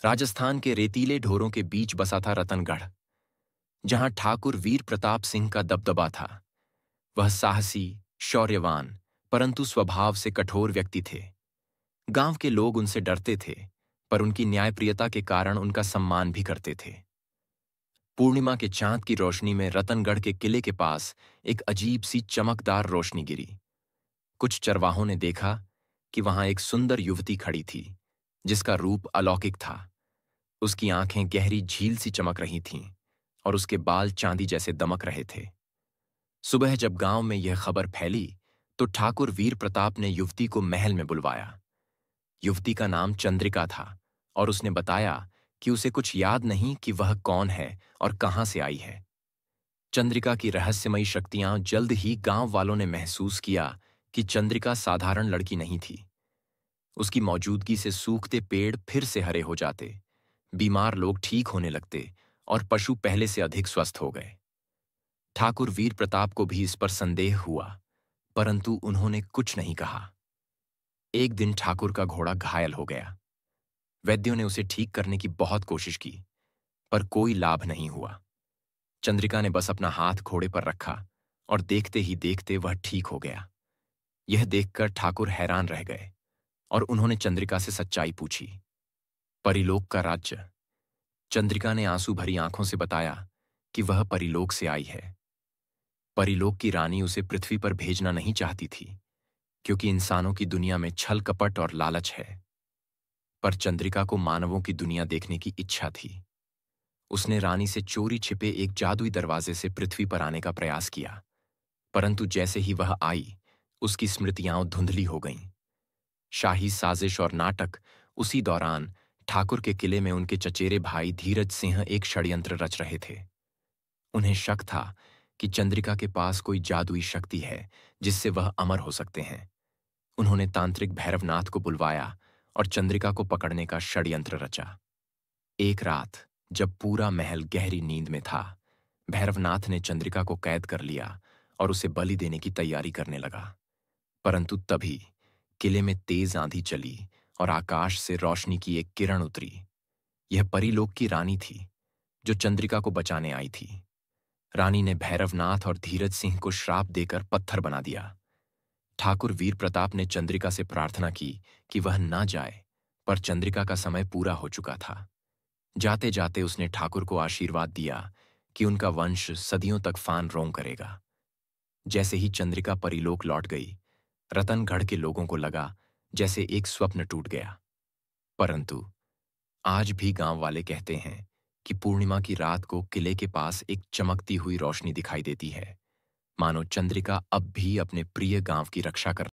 राजस्थान के रेतीले ढोरों के बीच बसा था रतनगढ़, जहां ठाकुर वीर प्रताप सिंह का दबदबा था। वह साहसी, शौर्यवान, परंतु स्वभाव से कठोर व्यक्ति थे। गांव के लोग उनसे डरते थे, पर उनकी न्यायप्रियता के कारण उनका सम्मान भी करते थे। पूर्णिमा के चांद की रोशनी में रतनगढ़ के किले के पास एक अजीब सी चमकदार रोशनी गिरी। कुछ चरवाहों ने देखा कि वहां एक सुंदर युवती खड़ी थी, जिसका रूप अलौकिक था। उसकी आंखें गहरी झील सी चमक रही थीं और उसके बाल चांदी जैसे दमक रहे थे। सुबह जब गांव में यह खबर फैली, तो ठाकुर वीर प्रताप ने युवती को महल में बुलवाया। युवती का नाम चंद्रिका था और उसने बताया कि उसे कुछ याद नहीं कि वह कौन है और कहां से आई है। चंद्रिका की रहस्यमयी शक्तियां जल्द ही गांव वालों ने महसूस किया कि चंद्रिका साधारण लड़की नहीं थी। उसकी मौजूदगी से सूखते पेड़ फिर से हरे हो जाते, बीमार लोग ठीक होने लगते और पशु पहले से अधिक स्वस्थ हो गए। ठाकुर वीर प्रताप को भी इस पर संदेह हुआ, परंतु उन्होंने कुछ नहीं कहा। एक दिन ठाकुर का घोड़ा घायल हो गया। वैद्यों ने उसे ठीक करने की बहुत कोशिश की, पर कोई लाभ नहीं हुआ। चंद्रिका ने बस अपना हाथ घोड़े पर रखा और देखते ही देखते वह ठीक हो गया। यह देखकर ठाकुर हैरान रह गए और उन्होंने चंद्रिका से सच्चाई पूछी। परिलोक का राज्य। चंद्रिका ने आंसू भरी आंखों से बताया कि वह परिलोक से आई है। परिलोक की रानी उसे पृथ्वी पर भेजना नहीं चाहती थी, क्योंकि इंसानों की दुनिया में छल कपट और लालच है। पर चंद्रिका को मानवों की दुनिया देखने की इच्छा थी। उसने रानी से चोरी छिपे एक जादुई दरवाजे से पृथ्वी पर आने का प्रयास किया, परंतु जैसे ही वह आई, उसकी स्मृतियां धुंधली हो गईं। शाही साजिश और नाटक। उसी दौरान ठाकुर के किले में उनके चचेरे भाई धीरज सिंह एक षड्यंत्र रच रहे थे। उन्हें शक था कि चंद्रिका के पास कोई जादुई शक्ति है जिससे वह अमर हो सकते हैं। उन्होंने तांत्रिक भैरवनाथ को बुलवाया और चंद्रिका को पकड़ने का षड्यंत्र रचा। एक रात जब पूरा महल गहरी नींद में था, भैरवनाथ ने चंद्रिका को कैद कर लिया और उसे बलि देने की तैयारी करने लगा। परंतु तभी किले में तेज आंधी चली और आकाश से रोशनी की एक किरण उतरी। यह परीलोक की रानी थी, जो चंद्रिका को बचाने आई थी। रानी ने भैरवनाथ और धीरज सिंह को श्राप देकर पत्थर बना दिया। ठाकुर वीर प्रताप ने चंद्रिका से प्रार्थना की कि वह ना जाए, पर चंद्रिका का समय पूरा हो चुका था। जाते जाते उसने ठाकुर को आशीर्वाद दिया कि उनका वंश सदियों तक फान रोंग करेगा। जैसे ही चंद्रिका परिलोक लौट गई, रतनगढ़ के लोगों को लगा जैसे एक स्वप्न टूट गया। परंतु आज भी गांव वाले कहते हैं कि पूर्णिमा की रात को किले के पास एक चमकती हुई रोशनी दिखाई देती है, मानो चंद्रिका अब भी अपने प्रिय गांव की रक्षा कर